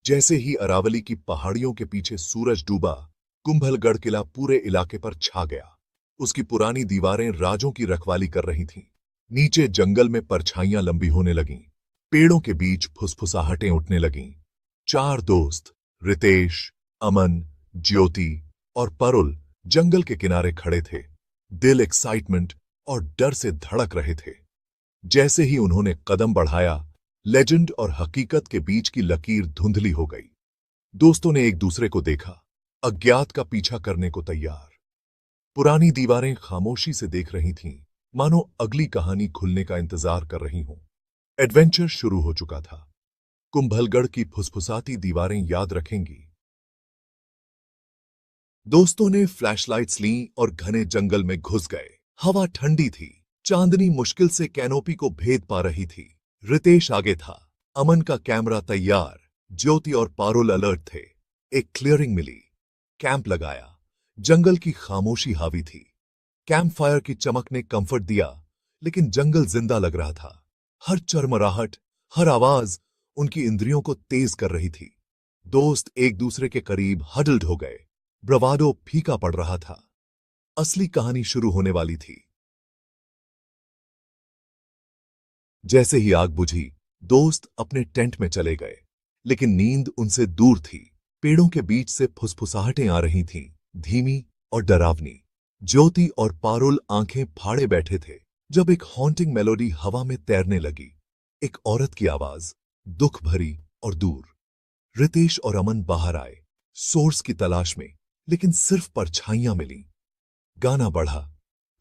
जैसे ही अरावली की पहाड़ियों के पीछे सूरज डूबा, कुंभलगढ़ किला पूरे इलाके पर छा गया। उसकी पुरानी दीवारें राजों की रखवाली कर रही थीं। नीचे जंगल में परछाइयां लंबी होने लगीं। पेड़ों के बीच फुसफुसाहटें उठने लगीं। चार दोस्त, रितेश, अमन, ज्योति और परुल जंगल के किनारे खड़े थे। दिल एक्साइटमेंट और डर से धड़क रहे थे। जैसे ही उन्होंने कदम बढ़ाया, लेजेंड और हकीकत के बीच की लकीर धुंधली हो गई। दोस्तों ने एक दूसरे को देखा, अज्ञात का पीछा करने को तैयार। पुरानी दीवारें खामोशी से देख रही थीं, मानो अगली कहानी खुलने का इंतजार कर रही हों। एडवेंचर शुरू हो चुका था। कुंभलगढ़ की फुसफुसाती दीवारें याद रखेंगी। दोस्तों ने फ्लैशलाइट्स लीं और घने जंगल में घुस गए। हवा ठंडी थी। चांदनी मुश्किल से कैनोपी को भेद पा रही थी। रितेश आगे था, अमन का कैमरा तैयार, ज्योति और पारुल अलर्ट थे। एक क्लियरिंग मिली, कैंप लगाया। जंगल की खामोशी हावी थी। कैंप फायर की चमक ने कंफर्ट दिया, लेकिन जंगल जिंदा लग रहा था। हर चरमराहट, हर आवाज उनकी इंद्रियों को तेज कर रही थी। दोस्त एक दूसरे के करीब हडल्ड हो गए। ब्रवाडो फीका पड़ रहा था। असली कहानी शुरू होने वाली थी। जैसे ही आग बुझी, दोस्त अपने टेंट में चले गए, लेकिन नींद उनसे दूर थी। पेड़ों के बीच से फुसफुसाहटें आ रही थीं, धीमी और डरावनी। ज्योति और पारुल आंखें फाड़े बैठे थे जब एक हॉन्टिंग मेलोडी हवा में तैरने लगी। एक औरत की आवाज, दुख भरी और दूर। रितेश और अमन बाहर आए, सोर्स की तलाश में, लेकिन सिर्फ परछाइयां मिलीं। गाना बढ़ा,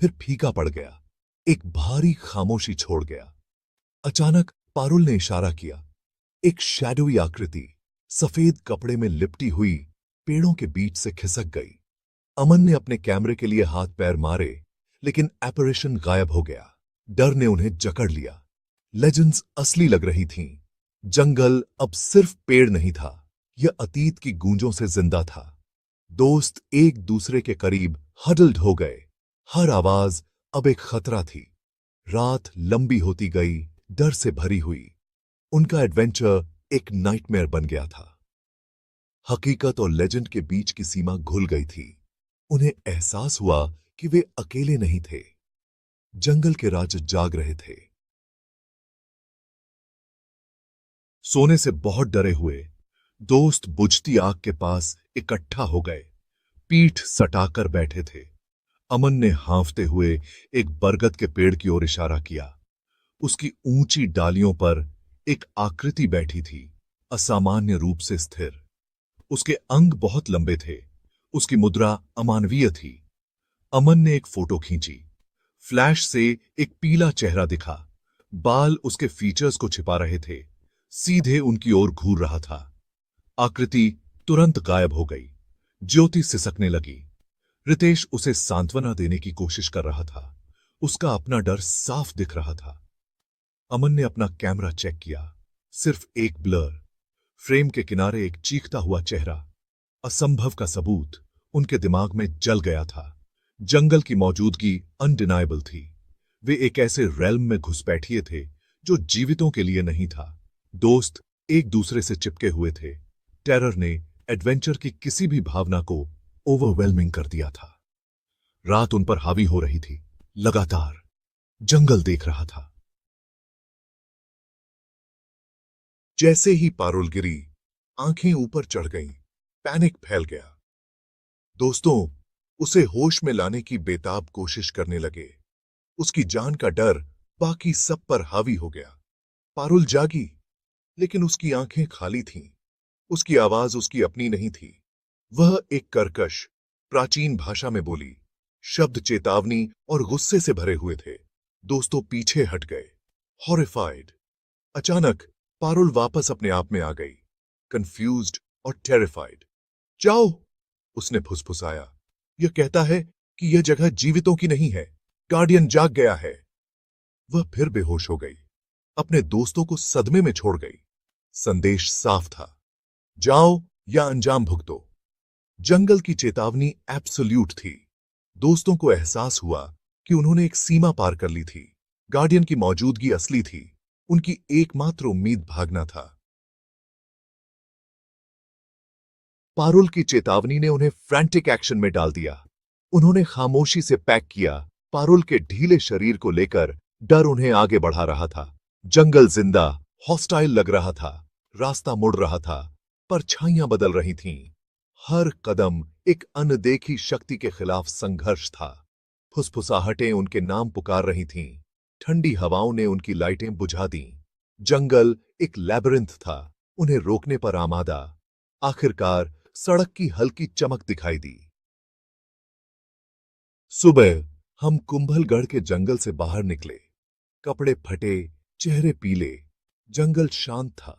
फिर फीका पड़ गया। एक भारी खामोशी छोड़ गया। अचानक पारुल ने इशारा किया। एक शैडोई आकृति सफेद कपड़े में लिपटी हुई पेड़ों के बीच से खिसक गई। अमन ने अपने कैमरे के लिए हाथ पैर मारे, लेकिन एपरेशन गायब हो गया। डर ने उन्हें जकड़ लिया। लेजेंड्स असली लग रही थीं। जंगल अब सिर्फ पेड़ नहीं था, यह अतीत की गूंजों से जिंदा था। दोस्त एक दूसरे के करीब हडल्ड हो गए। हर आवाज अब एक खतरा थी। रात लंबी होती गई, डर से भरी हुई। उनका एडवेंचर एक नाइटमेयर बन गया था। हकीकत और लेजेंड के बीच की सीमा घुल गई थी। उन्हें एहसास हुआ कि वे अकेले नहीं थे। जंगल के राजा जाग रहे थे। सोने से बहुत डरे हुए दोस्त बुझती आग के पास इकट्ठा हो गए। पीठ सटाकर बैठे थे। अमन ने हांफते हुए एक बरगद के पेड़ की ओर इशारा किया। उसकी ऊंची डालियों पर एक आकृति बैठी थी, असामान्य रूप से स्थिर। उसके अंग बहुत लंबे थे। उसकी मुद्रा अमानवीय थी। अमन ने एक फोटो खींची। फ्लैश से एक पीला चेहरा दिखा। बाल उसके फीचर्स को छिपा रहे थे। सीधे उनकी ओर घूर रहा था। आकृति तुरंत गायब हो गई। ज्योति सिसकने लगी। रितेश उसे सांत्वना देने की कोशिश कर रहा था। उसका अपना डर साफ दिख रहा था। अमन ने अपना कैमरा चेक किया। सिर्फ एक ब्लर, फ्रेम के किनारे एक चीखता हुआ चेहरा। असंभव का सबूत उनके दिमाग में जल गया था। जंगल की मौजूदगी अनडिनाइबल थी। वे एक ऐसे रेल्म में घुसपैठिए थे जो जीवितों के लिए नहीं था। दोस्त एक दूसरे से चिपके हुए थे। टेरर ने एडवेंचर की किसी भी भावना को ओवरवेलमिंग कर दिया था। रात उन पर हावी हो रही थी। लगातार जंगल देख रहा था। जैसे ही पारुल गिरी, आंखें ऊपर चढ़ गईं। पैनिक फैल गया। दोस्तों उसे होश में लाने की बेताब कोशिश करने लगे। उसकी जान का डर बाकी सब पर हावी हो गया। पारुल जागी, लेकिन उसकी आंखें खाली थीं। उसकी आवाज उसकी अपनी नहीं थी। वह एक कर्कश, प्राचीन भाषा में बोली। शब्द चेतावनी और गुस्से से भरे हुए थे। दोस्तों पीछे हट गए, हॉरिफाइड। अचानक पारुल वापस अपने आप में आ गई, कंफ्यूज्ड और टेरिफाइड। जाओ, उसने फुसफुसाया। यह कहता है कि यह जगह जीवितों की नहीं है। गार्डियन जाग गया है। वह फिर बेहोश हो गई। अपने दोस्तों को सदमे में छोड़ गई। संदेश साफ था, जाओ या अंजाम भुगतो। जंगल की चेतावनी एब्सोल्यूट थी। दोस्तों को एहसास हुआ कि उन्होंने एक सीमा पार कर ली थी। गार्डियन की मौजूदगी असली थी। उनकी एकमात्र उम्मीद भागना था। पारुल की चेतावनी ने उन्हें फ्रैंटिक एक्शन में डाल दिया। उन्होंने खामोशी से पैक किया। पारुल के ढीले शरीर को लेकर डर उन्हें आगे बढ़ा रहा था। जंगल जिंदा, हॉस्टाइल लग रहा था। रास्ता मुड़ रहा था, परछाइयां बदल रही थीं। हर कदम एक अनदेखी शक्ति के खिलाफ संघर्ष था। फुसफुसाहटें उनके नाम पुकार रही थीं। ठंडी हवाओं ने उनकी लाइटें बुझा दीं। जंगल एक लैबिरिंथ था, उन्हें रोकने पर आमादा। आखिरकार सड़क की हल्की चमक दिखाई दी। सुबह हम कुंभलगढ़ के जंगल से बाहर निकले। कपड़े फटे, चेहरे पीले। जंगल शांत था,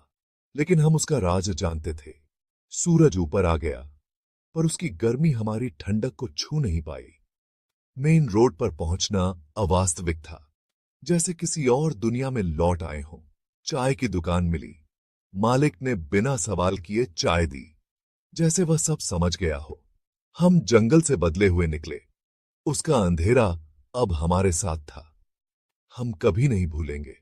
लेकिन हम उसका राज जानते थे। सूरज ऊपर आ गया, पर उसकी गर्मी हमारी ठंडक को छू नहीं पाई। मेन रोड पर पहुंचना अवास्तविक था, जैसे किसी और दुनिया में लौट आए हों। चाय की दुकान मिली। मालिक ने बिना सवाल किए चाय दी, जैसे वह सब समझ गया हो। हम जंगल से बदले हुए निकले। उसका अंधेरा अब हमारे साथ था। हम कभी नहीं भूलेंगे।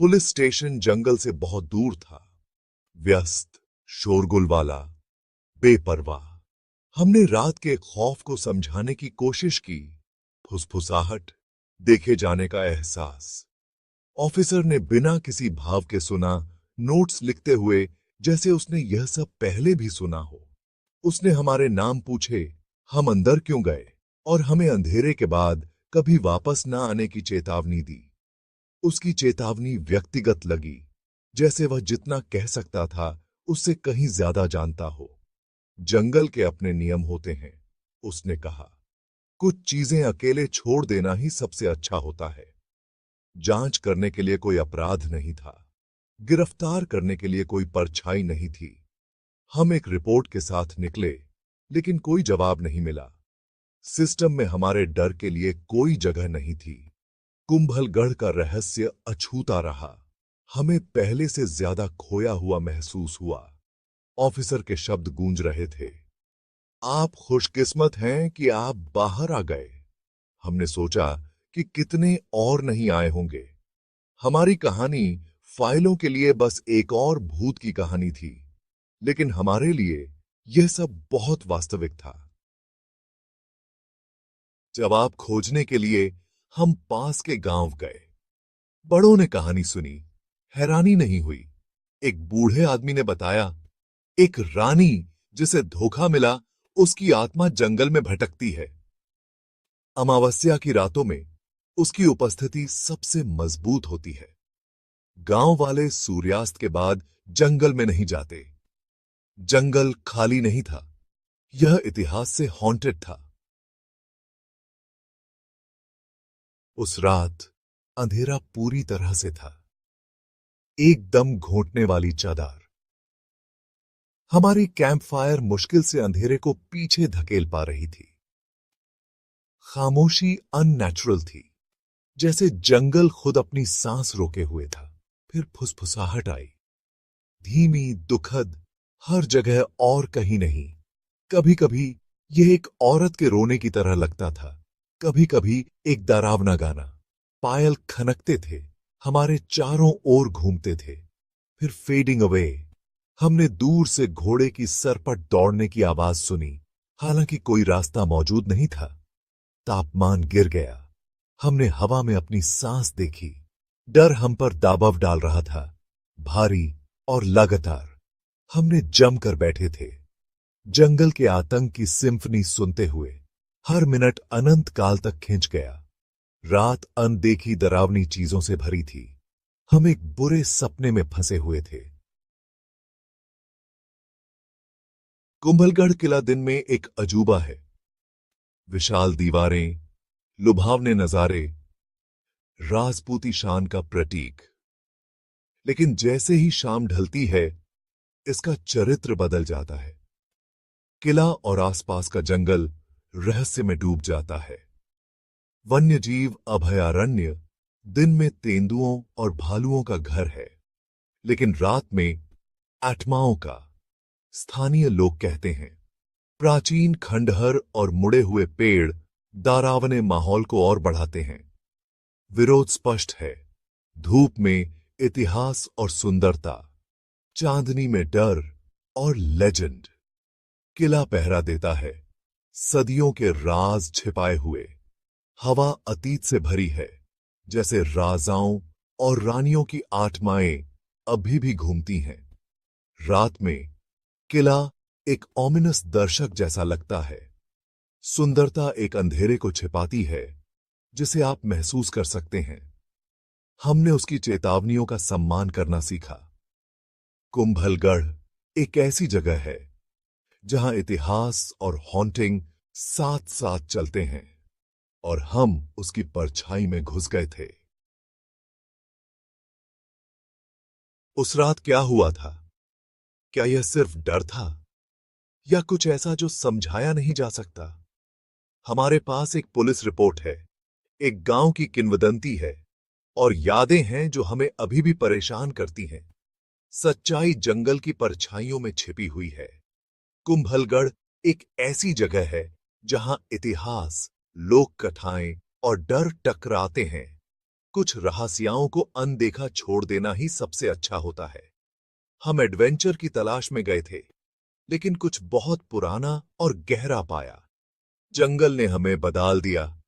पुलिस स्टेशन जंगल से बहुत दूर था, व्यस्त, शोरगुल वाला, बेपरवाह। हमने रात के खौफ को समझाने की कोशिश की। फुसफुसाहट, देखे जाने का एहसास। ऑफिसर ने बिना किसी भाव के सुना, नोट्स लिखते हुए, जैसे उसने यह सब पहले भी सुना हो। उसने हमारे नाम पूछे, हम अंदर क्यों गए, और हमें अंधेरे के बाद कभी वापस ना आने की चेतावनी दी। उसकी चेतावनी व्यक्तिगत लगी, जैसे वह जितना कह सकता था उससे कहीं ज्यादा जानता हो। जंगल के अपने नियम होते हैं, उसने कहा। कुछ चीजें अकेले छोड़ देना ही सबसे अच्छा होता है। जांच करने के लिए कोई अपराध नहीं था, गिरफ्तार करने के लिए कोई परछाई नहीं थी। हम एक रिपोर्ट के साथ निकले, लेकिन कोई जवाब नहीं मिला। सिस्टम में हमारे डर के लिए कोई जगह नहीं थी। कुंभलगढ़ का रहस्य अछूता रहा। हमें पहले से ज्यादा खोया हुआ महसूस हुआ। ऑफिसर के शब्द गूंज रहे थे, आप खुशकिस्मत हैं कि आप बाहर आ गए। हमने सोचा कि कितने और नहीं आए होंगे। हमारी कहानी फाइलों के लिए बस एक और भूत की कहानी थी, लेकिन हमारे लिए यह सब बहुत वास्तविक था। जवाब खोजने के लिए हम पास के गांव गए। बड़ों ने कहानी सुनी, हैरानी नहीं हुई। एक बूढ़े आदमी ने बताया, एक रानी जिसे धोखा मिला, उसकी आत्मा जंगल में भटकती है। अमावस्या की रातों में उसकी उपस्थिति सबसे मजबूत होती है। गांव वाले सूर्यास्त के बाद जंगल में नहीं जाते। जंगल खाली नहीं था, यह इतिहास से हॉन्टेड था। उस रात अंधेरा पूरी तरह से था, एकदम घोंटने वाली चादर। हमारी कैंप फायर मुश्किल से अंधेरे को पीछे धकेल पा रही थी। खामोशी अननेचुरल थी, जैसे जंगल खुद अपनी सांस रोके हुए था। फिर फुसफुसाहट आई, धीमी, दुखद, हर जगह और कहीं नहीं। कभी कभी यह एक औरत के रोने की तरह लगता था, कभी कभी एक डरावना गाना। पायल खनकते थे, हमारे चारों ओर घूमते थे, फिर फेडिंग अवे। हमने दूर से घोड़े की सरपट दौड़ने की आवाज सुनी, हालांकि कोई रास्ता मौजूद नहीं था। तापमान गिर गया। हमने हवा में अपनी सांस देखी। डर हम पर दाबव डाल रहा था, भारी और लगातार। हमने जमकर बैठे थे, जंगल के आतंक की सिम्फनी सुनते हुए। हर मिनट अनंत काल तक खिंच गया। रात अनदेखी डरावनी चीजों से भरी थी। हम एक बुरे सपने में फंसे हुए थे। कुंभलगढ़ किला दिन में एक अजूबा है। विशाल दीवारें, लुभावने नजारे, राजपूती शान का प्रतीक। लेकिन जैसे ही शाम ढलती है, इसका चरित्र बदल जाता है। किला और आसपास का जंगल रहस्य में डूब जाता है। वन्यजीव अभयारण्य दिन में तेंदुओं और भालुओं का घर है, लेकिन रात में आत्माओं का। स्थानीय लोग कहते हैं, प्राचीन खंडहर और मुड़े हुए पेड़ डरावने माहौल को और बढ़ाते हैं। विरोध स्पष्ट है, धूप में इतिहास और सुंदरता, चांदनी में डर और लेजेंड। किला पहरा देता है, सदियों के राज छिपाए हुए। हवा अतीत से भरी है, जैसे राजाओं और रानियों की आत्माएं अभी भी घूमती हैं। रात में किला एक ओमिनस दर्शक जैसा लगता है। सुंदरता एक अंधेरे को छिपाती है, जिसे आप महसूस कर सकते हैं। हमने उसकी चेतावनियों का सम्मान करना सीखा। कुंभलगढ़ एक ऐसी जगह है जहां इतिहास और हॉन्टिंग साथ साथ चलते हैं, और हम उसकी परछाई में घुस गए थे। उस रात क्या हुआ था? क्या यह सिर्फ डर था, या कुछ ऐसा जो समझाया नहीं जा सकता? हमारे पास एक पुलिस रिपोर्ट है, एक गांव की किंवदंती है, और यादें हैं जो हमें अभी भी परेशान करती हैं। सच्चाई जंगल की परछाइयों में छिपी हुई है। कुंभलगढ़ एक ऐसी जगह है जहां इतिहास, लोक कथाएं और डर टकराते हैं। कुछ रहस्यों को अनदेखा छोड़ देना ही सबसे अच्छा होता है। हम एडवेंचर की तलाश में गए थे, लेकिन कुछ बहुत पुराना और गहरा पाया। जंगल ने हमें बदल दिया।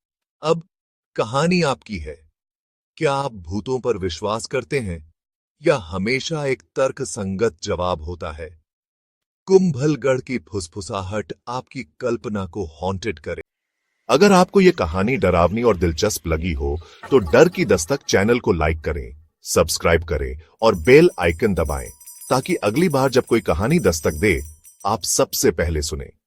अब कहानी आपकी है। क्या आप भूतों पर विश्वास करते हैं, या हमेशा एक तर्क संगत जवाब होता है? कुंभलगढ़ की फुसफुसाहट आपकी कल्पना को हॉन्टेड करे। अगर आपको यह कहानी डरावनी और दिलचस्प लगी हो, तो डर की दस्तक चैनल को लाइक करें, सब्सक्राइब करें और बेल आइकन दबाएं, ताकि अगली बार जब कोई कहानी दस्तक दे, आप सबसे पहले सुने।